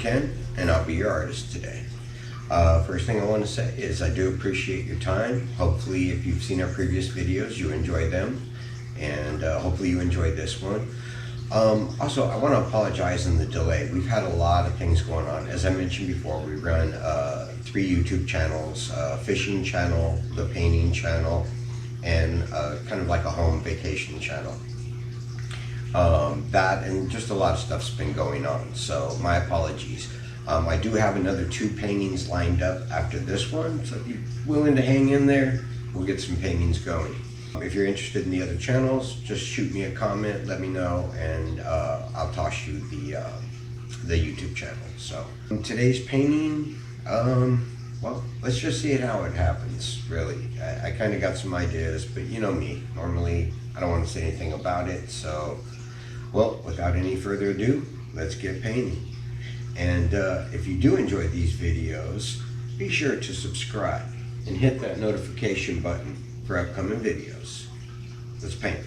Ken, and I'll be your artist today. First thing I want to say is I do appreciate your time. Hopefully, if you've seen our previous videos, you enjoy them, and hopefully you enjoyed this one. Also, I want to apologize in the delay. We've had a lot of things going on. As I mentioned before, we run 3 YouTube channels, fishing channel, the painting channel, and kind of like a home vacation channel. That and just a lot of stuff's been going on, so my apologies. I do have another 2 paintings lined up after this one, so if you're willing to hang in there, we'll get some paintings going. If you're interested in the other channels, just shoot me a comment, let me know, and I'll toss you the YouTube channel. So today's painting, well, let's just see how it happens, really. I kind of got some ideas, but you know me, normally I don't want to say anything about it, so, well, without any further ado, let's get painting. And if you do enjoy these videos, be sure to subscribe and hit that notification button for upcoming videos. Let's paint.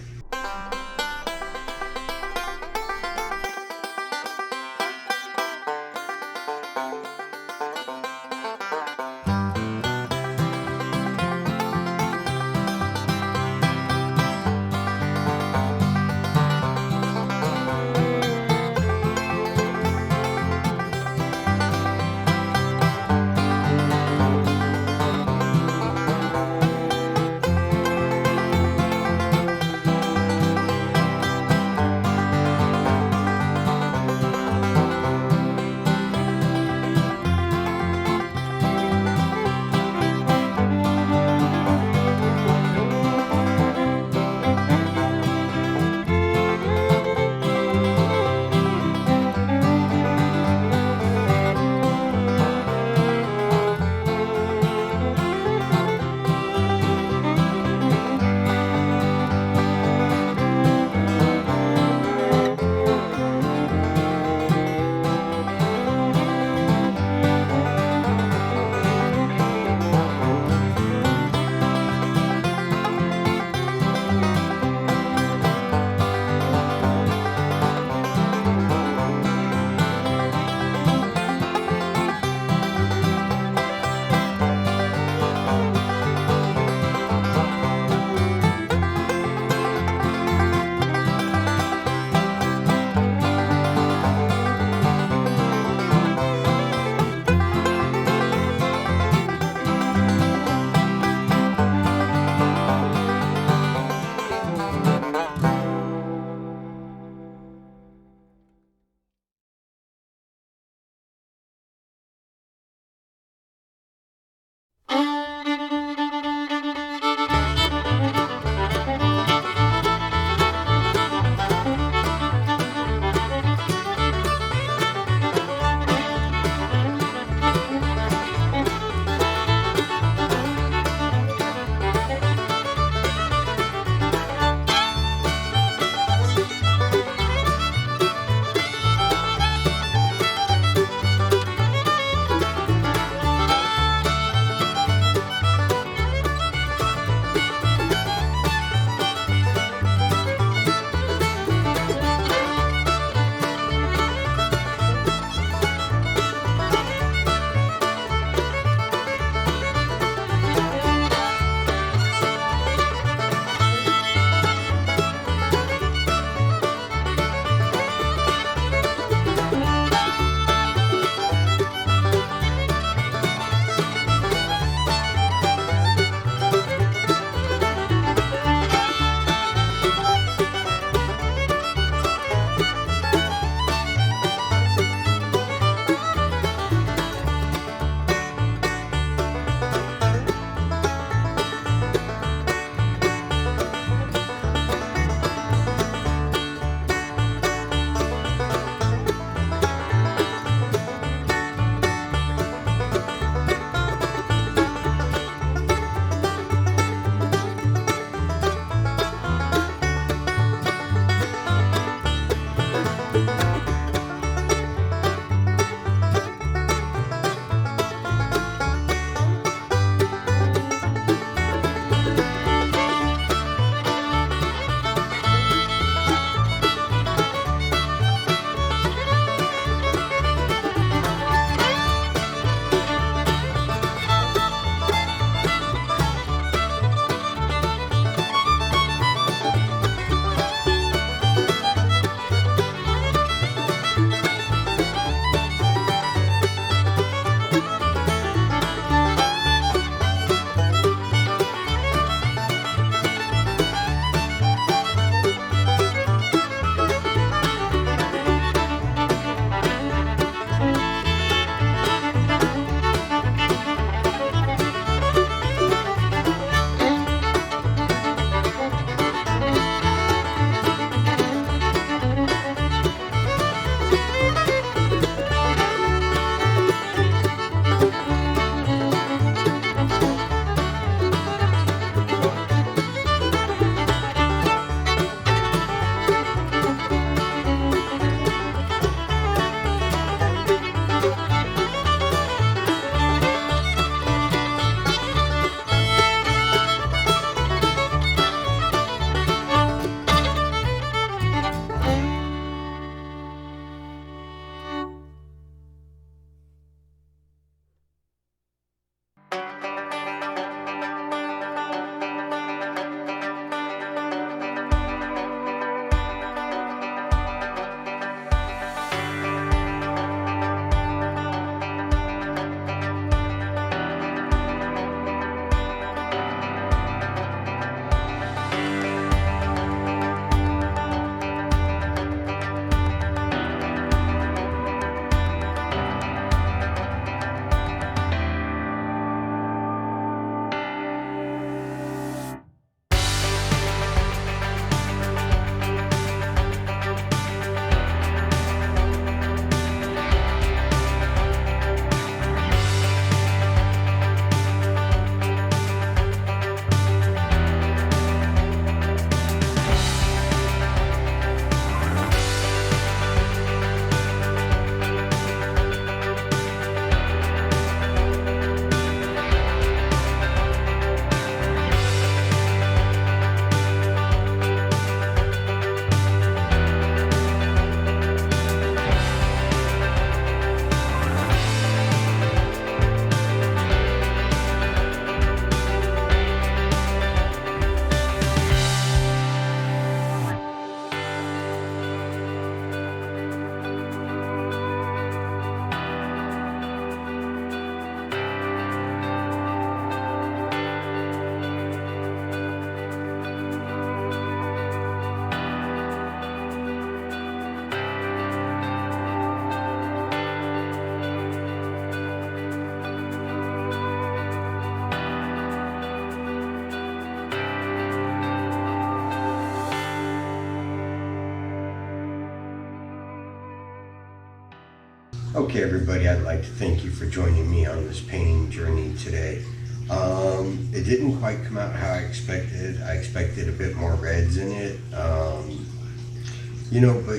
Okay, everybody, I'd like to thank you for joining me on this painting journey today. It didn't quite come out how I expected. I expected a bit more reds in it. But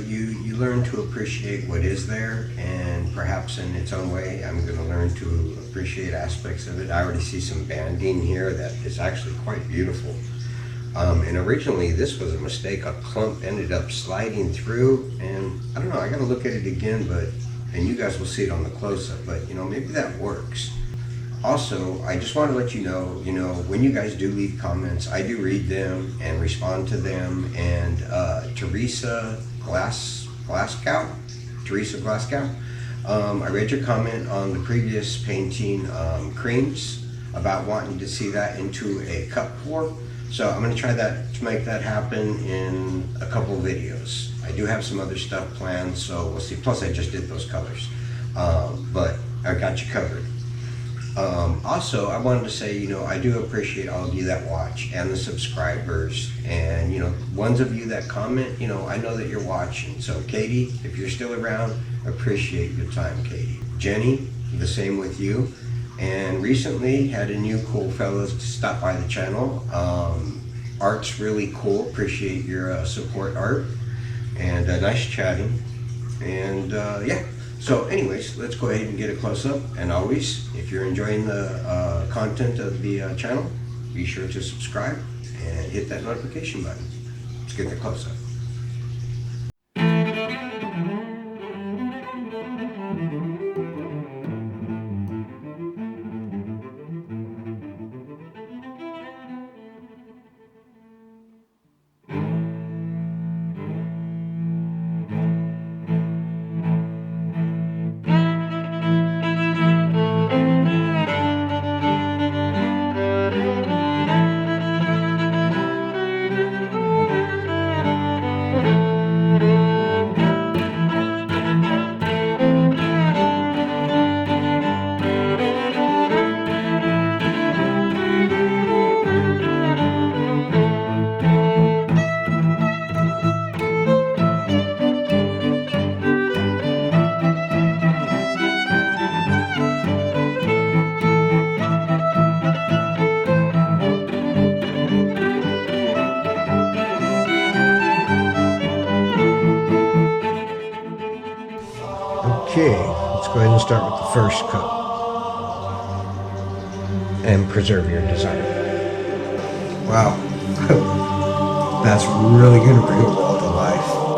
you learn to appreciate what is there, and perhaps in its own way, I'm going to learn to appreciate aspects of it. I already see some banding here that is actually quite beautiful. And originally this was a mistake. A clump ended up sliding through, and I don't know, I got to look at it again, and you guys will see it on the close-up, but maybe that works. Also, I just want to let you know, when you guys do leave comments, I do read them and respond to them. And Teresa Glasgow, I read your comment on the previous painting, Creams, about wanting to see that into a cup pour. So I'm going to try to make that happen in a couple of videos. I do have some other stuff planned, so we'll see. Plus, I just did those colors, but I got you covered. Also, I wanted to say, I do appreciate all of you that watch and the subscribers, and ones of you that comment. I know that you're watching. So Katie, if you're still around, appreciate your time, Katie. Jenny, the same with you. And recently had a new cool fellow stop by the channel. Art's really cool. Appreciate your support, Art, and nice chatting. And yeah. So anyways, let's go ahead and get a close-up. And always, if you're enjoying the content of the channel, be sure to subscribe and hit that notification button. Let's get the close-up. Okay, let's go ahead and start with the first coat and preserve your design. Wow, that's really going to bring